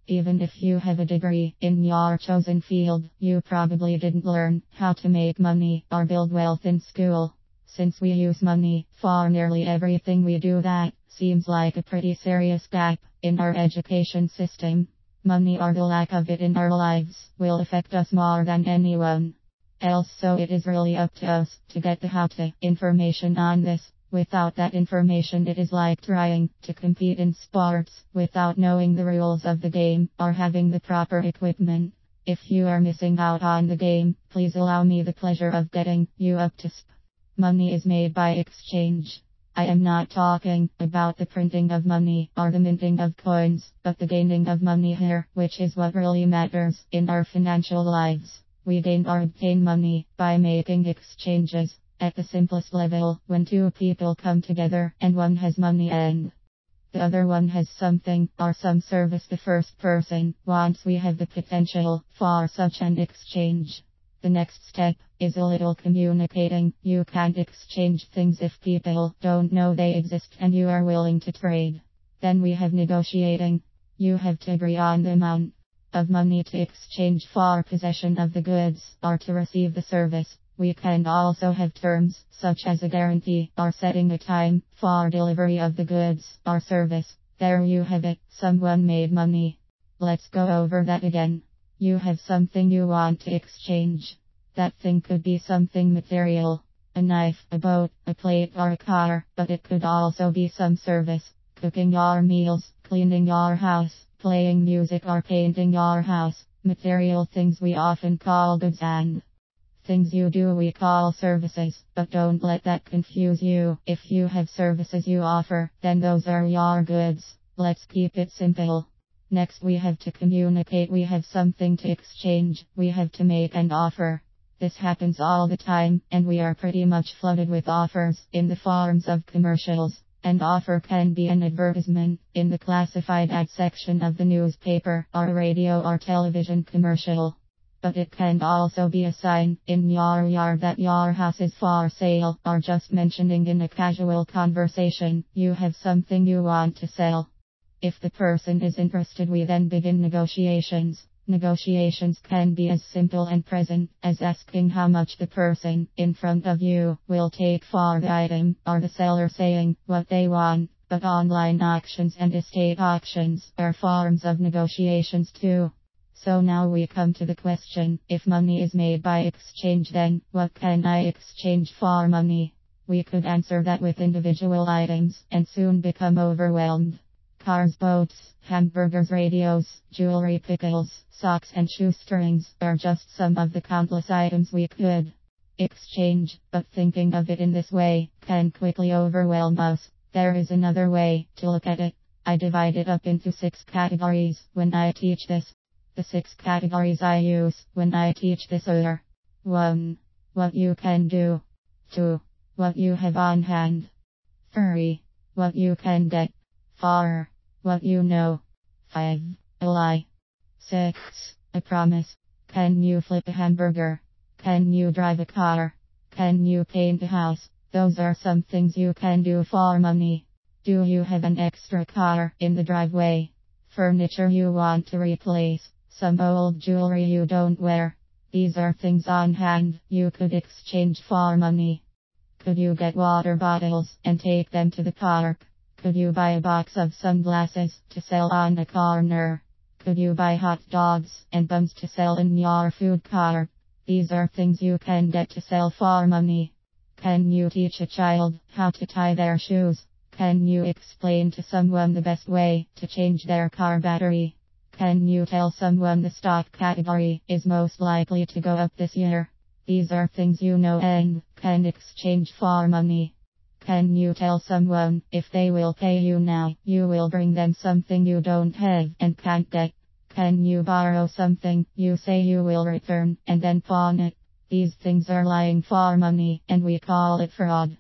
Even if you have a degree in your chosen field, you probably didn't learn how to make money or build wealth in school. Since we use money for nearly everything we do, that seems like a pretty serious gap in our education system. Money or the lack of it in our lives will affect us more than anyone else, so it is really up to us to get the how-to information on this. Without that information, it is like trying to compete in sports without knowing the rules of the game or having the proper equipment. If you are missing out on the game, please allow me the pleasure of getting you up to speed. Money is made by exchange. I am not talking about the printing of money or the minting of coins, but the gaining of money here, which is what really matters in our financial lives. We gain or obtain money by making exchanges. At the simplest level, when two people come together and one has money and the other one has something or some service, the first person wants, we have the potential for such an exchange. The next step is a little communicating. You can't exchange things if people don't know they exist and you are willing to trade. Then we have negotiating. You have to agree on the amount of money to exchange for possession of the goods or to receive the service. We can also have terms, such as a guarantee or setting a time for delivery of the goods or service. There you have it, someone made money. Let's go over that again. You have something you want to exchange. That thing could be something material, a knife, a boat, a plate, or a car, but it could also be some service, cooking your meals, cleaning your house, playing music, or painting your house. Material things we often call goods, and things you do we call services, but don't let that confuse you. If you have services you offer, then those are your goods. Let's keep it simple. Next we have to communicate. We have something to exchange. We have to make an offer. This happens all the time, and we are pretty much flooded with offers in the forms of commercials. An offer can be an advertisement in the classified ad section of the newspaper, or a radio or television commercial. But it can also be a sign in your yard that your house is for sale, or just mentioning in a casual conversation you have something you want to sell. If the person is interested, we then begin negotiations. Negotiations can be as simple and present as asking how much the person in front of you will take for the item, or the seller saying what they want. But online auctions and estate auctions are forms of negotiations too. So now we come to the question, if money is made by exchange, then what can I exchange for money? We could answer that with individual items and soon become overwhelmed. Cars, boats, hamburgers, radios, jewelry, pickles, socks and shoestrings are just some of the countless items we could exchange, but thinking of it in this way can quickly overwhelm us. There is another way to look at it. I divide it up into 6 categories when I teach this. The 6 categories I use when I teach this are: 1. What you can do. 2. What you have on hand. 3. What you can get. 4. What you know. 5. A lie. 6. A promise. Can you flip a hamburger? Can you drive a car? Can you paint a house? Those are some things you can do for money. Do you have an extra car in the driveway? Furniture you want to replace? Some old jewelry you don't wear? These are things on hand you could exchange for money. Could you get water bottles and take them to the park? Could you buy a box of sunglasses to sell on a corner? Could you buy hot dogs and buns to sell in your food cart? These are things you can get to sell for money. Can you teach a child how to tie their shoes? Can you explain to someone the best way to change their car battery? Can you tell someone the stock category is most likely to go up this year? These are things you know and can exchange for money. Can you tell someone if they will pay you now, you will bring them something you don't have and can't get? Can you borrow something you say you will return and then pawn it? These things are lying for money and we call it fraud.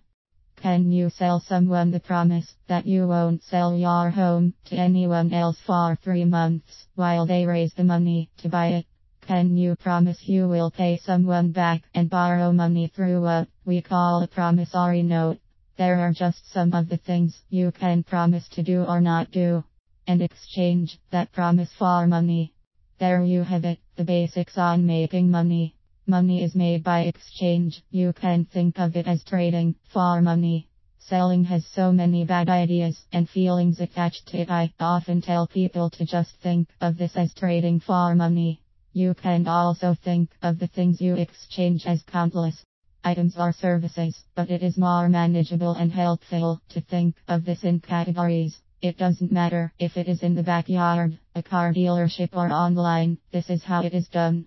Can you sell someone the promise that you won't sell your home to anyone else for 3 months while they raise the money to buy it? Can you promise you will pay someone back and borrow money through what we call a promissory note? There are just some of the things you can promise to do or not do. and exchange that promise for money. There you have it, the basics on making money. Money is made by exchange. You can think of it as trading for money. Selling has so many bad ideas and feelings attached to it. I often tell people to just think of this as trading for money. You can also think of the things you exchange as countless items or services, but it is more manageable and helpful to think of this in categories. It doesn't matter if it is in the backyard, a car dealership or online, this is how it is done.